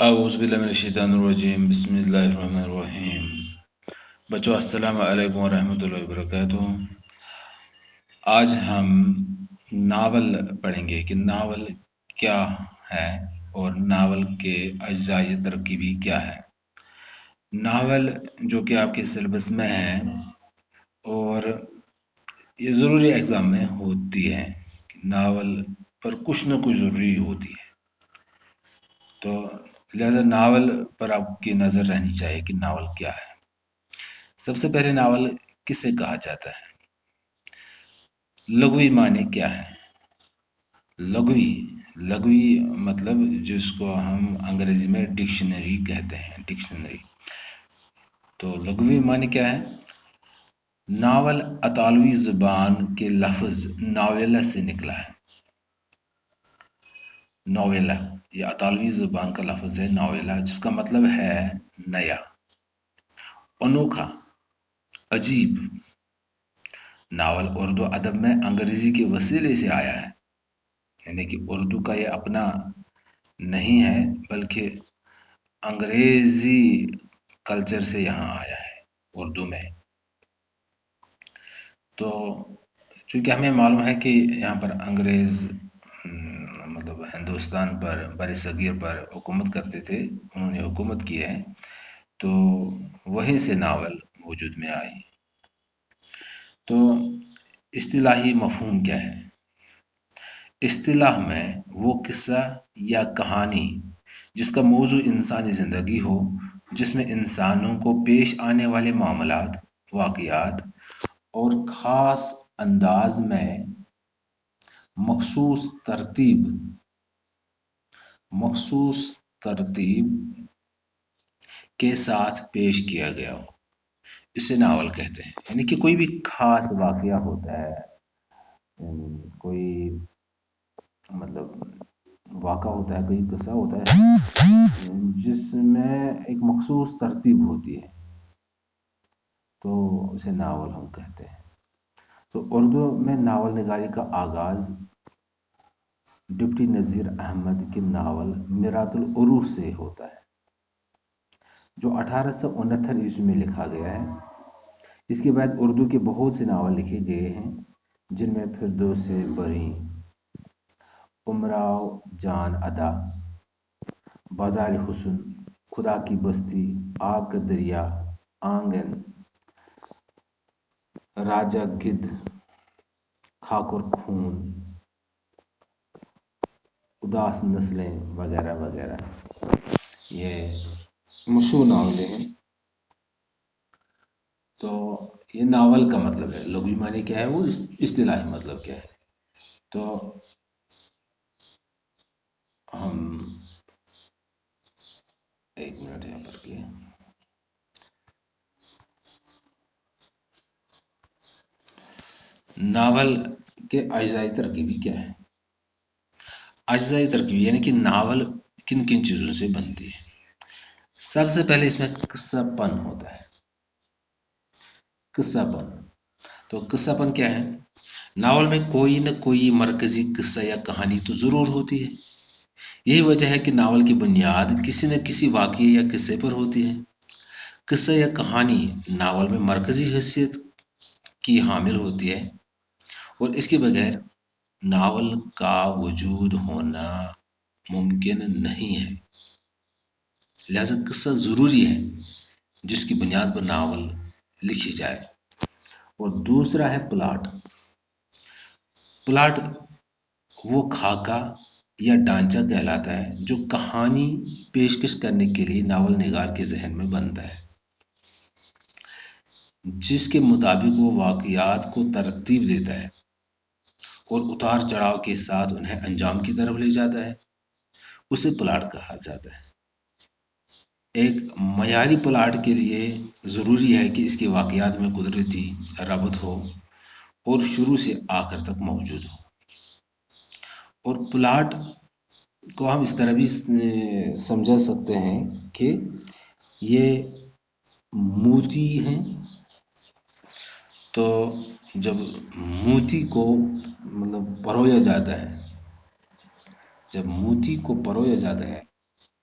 اعوذ باللہ من الشیطان الرجیم، بسم اللہ الرحمن الرحیم۔ بچوں السلام علیکم ورحمۃ اللہ وبرکاتہ۔ آج ہم ناول پڑھیں گے کہ ناول کیا ہے اور ناول کے اجزائے ترکیبی کیا ہے۔ ناول جو کہ آپ کے سلیبس میں ہے اور یہ ضروری ایگزام میں ہوتی ہے، ناول پر کچھ نہ کچھ ضروری ہوتی ہے، تو لہذا ناول پر آپ کی نظر رہنی چاہیے کہ ناول کیا ہے۔ سب سے پہلے ناول کسے کہا جاتا ہے؟ لغوی معنی کیا ہے؟ لغوی مطلب جس کو ہم انگریزی میں ڈکشنری کہتے ہیں، ڈکشنری۔ تو لغوی معنی کیا ہے؟ ناول اطالوی زبان کے لفظ ناویلا سے نکلا ہے۔ ناویلا یہ اطالوی زبان کا لفظ ہے ناویلا، جس کا مطلب ہے نیا، انوکھا، عجیب۔ ناول اردو ادب میں انگریزی کے وسیلے سے آیا ہے، یعنی کہ اردو کا یہ اپنا نہیں ہے بلکہ انگریزی کلچر سے یہاں آیا ہے اردو میں۔ تو چونکہ ہمیں معلوم ہے کہ یہاں پر انگریز مطلب ہندوستان پر، بر صغیر پر حکومت کرتے تھے، انہوں نے حکومت کی ہے، تو وہیں سے ناول وجود میں آئی۔ تو اصطلاحی مفہوم کیا ہے؟ اصطلاح میں وہ قصہ یا کہانی جس کا موضوع انسانی زندگی ہو، جس میں انسانوں کو پیش آنے والے معاملات، واقعات اور خاص انداز میں مخصوص ترتیب کے ساتھ پیش کیا گیا ہو، اسے ناول کہتے ہیں۔ یعنی کہ کوئی بھی خاص واقعہ ہوتا ہے، کوئی مطلب واقعہ ہوتا ہے، کوئی قصہ ہوتا ہے جس میں ایک مخصوص ترتیب ہوتی ہے، تو اسے ناول ہم کہتے ہیں۔ تو اردو میں ناول نگاری کا آغاز ڈپٹی نذیر احمد کے ناول میرات العروج سے ہوتا ہے، جو 1869 میں لکھا گیا ہے۔ اس کے بعد اردو کے بہت سے ناول لکھے گئے ہیں، جن میں فردوس بری، امراؤ جان ادا، بازار حسن، خدا کی بستی، آگ کا دریا، آنگن، راجہ گدھ، خاک اور خون، اداس نسلیں وغیرہ وغیرہ، یہ مشہور ناولیں ہیں۔ تو یہ ناول کا مطلب ہے، لغوی معنی کیا ہے، وہ اصطلاحی مطلب کیا ہے۔ تو ہم ایک منٹ یہاں پر کیا ناول کے اجزائے ترکیبی کیا ہے؟ اجزائے ترکیبی یعنی کہ ناول کن کن چیزوں سے بنتی ہے۔ سب سے پہلے اس میں قصہ پن ہوتا ہے۔ قصہ پن، تو قصہ پن کیا ہے؟ ناول میں کوئی نہ کوئی مرکزی قصہ یا کہانی تو ضرور ہوتی ہے۔ یہی وجہ ہے کہ ناول کی بنیاد کسی نہ کسی واقعے یا قصے پر ہوتی ہے۔ قصہ یا کہانی ناول میں مرکزی حیثیت کی حامل ہوتی ہے، اور اس کے بغیر ناول کا وجود ہونا ممکن نہیں ہے۔ لہذا قصہ ضروری ہے جس کی بنیاد پر ناول لکھی جائے۔ اور دوسرا ہے پلاٹ۔ پلاٹ وہ خاکہ یا ڈھانچہ کہلاتا ہے جو کہانی پیشکش کرنے کے لیے ناول نگار کے ذہن میں بنتا ہے، جس کے مطابق وہ واقعات کو ترتیب دیتا ہے اور اتار چڑھاؤ کے ساتھ انہیں انجام کی طرف لے جاتا ہے، اسے پلاٹ کہا جاتا ہے۔ ایک معیاری پلاٹ کے لیے ضروری ہے کہ اس کے واقعات میں قدرتی ربط ہو اور شروع سے آخر تک موجود ہو۔ اور پلاٹ کو ہم اس طرح بھی سمجھا سکتے ہیں کہ یہ موتی ہیں، تو جب موتی کو مطلب پرویا جاتا ہے، جب موتی کو پرویا جاتا ہے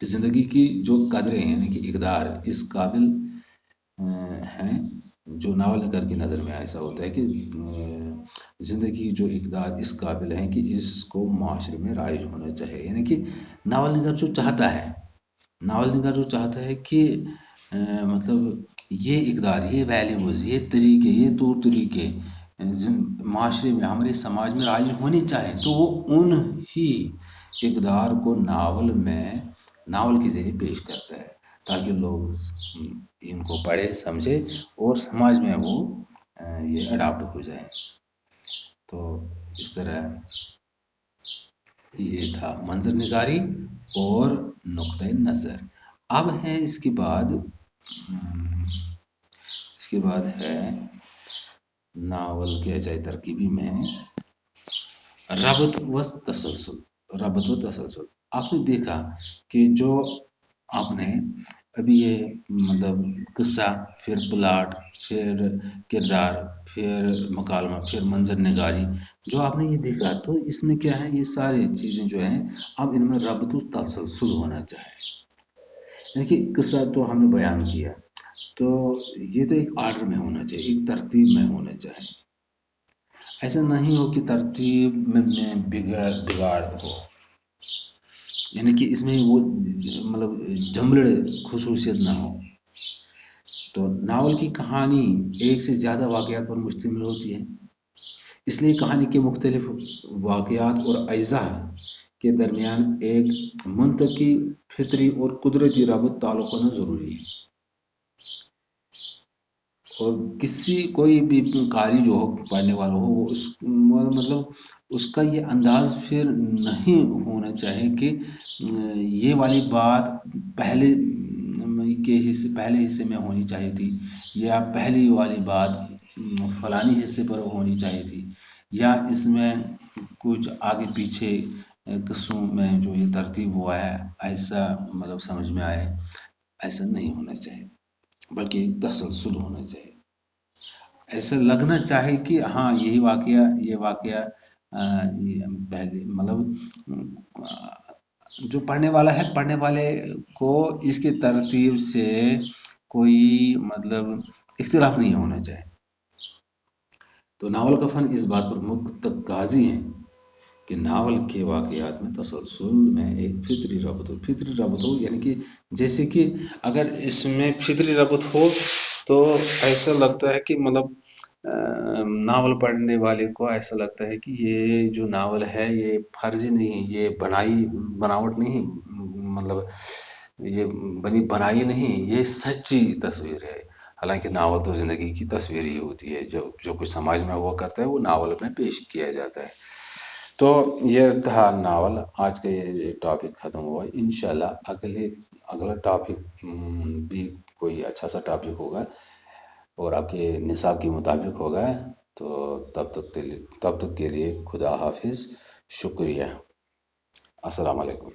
کہ زندگی کی جو قدریں ہیں یعنی کہ اقدار اس قابل ہیں، جو ناول نگار کی نظر میں ایسا ہوتا ہے کہ زندگی جو اقدار اس قابل ہیں کہ اس کو معاشرے میں رائج ہونا چاہیے، یعنی کہ ناول نگار جو چاہتا ہے، ناول نگار جو چاہتا ہے کہ مطلب یہ اقدار، یہ ویلیوز، یہ طریقے، یہ طور طریقے معاشرے میں، ہمارے سماج میں رائج ہونے چاہیں، تو وہ ان ہی اقدار کو ناول کے ذریعے پیش کرتا ہے تاکہ لوگ ان کو پڑھے سمجھے اور سماج میں وہ یہ اڈاپٹ ہو جائے۔ تو اس طرح یہ تھا منظر نگاری اور نقطۂ نظر۔ اب ہے اس کے بعد ہے ناول کے اجزائے ترکیبی میں ربط و تسلسل۔ ربط و تسلسل آپ نے دیکھا کہ جو آپ نے ابھی یہ مطلب قصہ، پھر پلاٹ، پھر کردار، پھر مکالمہ، پھر منظر نگاری، جو آپ نے یہ دیکھا تو اس میں کیا ہے، یہ ساری چیزیں جو ہیں اب ان میں ربط و تسلسل ہونا چاہیے۔ یعنی کہ قصہ تو ہم نے بیان کیا، تو یہ تو ایک آرڈر میں ہونا چاہیے، ایک ترتیب میں ہونا چاہیے، ایسا نہیں ہو کہ ترتیب میں بگاڑ ہو، یعنی کہ اس میں وہ مطلب جملڑ خصوصیت نہ ہو۔ تو ناول کی کہانی ایک سے زیادہ واقعات پر مشتمل ہوتی ہے، اس لیے کہانی کے مختلف واقعات اور اجزاء کے درمیان ایک منطقی، فطری اور قدرتی ربط تعلق ہونا ضروری ہے۔ اور کوئی بھی قاری جو ہو، پڑھنے والا ہو، وہ مطلب اس کا یہ انداز پھر نہیں ہونا چاہیے کہ یہ والی بات پہلے حصے میں ہونی چاہیے تھی، یا پہلی والی بات فلانی حصے پر ہونی چاہیے تھی، یا اس میں کچھ آگے پیچھے قصوں میں جو یہ ترتیب ہوا ہے ایسا مطلب سمجھ میں آئے، ایسا نہیں ہونا چاہیے، بلکہ ایک تسلسل ہونا چاہیے۔ ایسا لگنا چاہے کہ ہاں یہ واقعہ پہلے مطلب جو پڑھنے والا ہے، پڑھنے والے کو اس کی ترتیب سے کوئی مطلب اختلاف نہیں ہونا چاہیے۔ تو ناول کا فن اس بات پر متقاضی ہے کہ ناول کے واقعات میں تسلسل میں ایک فطری ربط ہو، یعنی کہ جیسے کہ اگر اس میں فطری ربط ہو تو ایسا لگتا ہے کہ مطلب ناول پڑھنے والے کو ایسا لگتا ہے کہ یہ جو ناول ہے یہ فرضی نہیں، یہ بناوٹ نہیں، مطلب یہ بنائی نہیں، یہ سچی تصویر ہے۔ حالانکہ ناول تو زندگی کی تصویر ہی ہوتی ہے، جو کچھ سماج میں ہوا کرتا ہے وہ ناول میں پیش کیا جاتا ہے۔ تو یہ تھا ناول، آج کا یہ ٹاپک ختم ہوا۔ انشاءاللہ اگلا ٹاپک بھی کوئی اچھا سا ٹاپک ہوگا اور آپ کے نصاب کے مطابق ہوگا، تو تب تک کے لیے خدا حافظ، شکریہ، السلام علیکم۔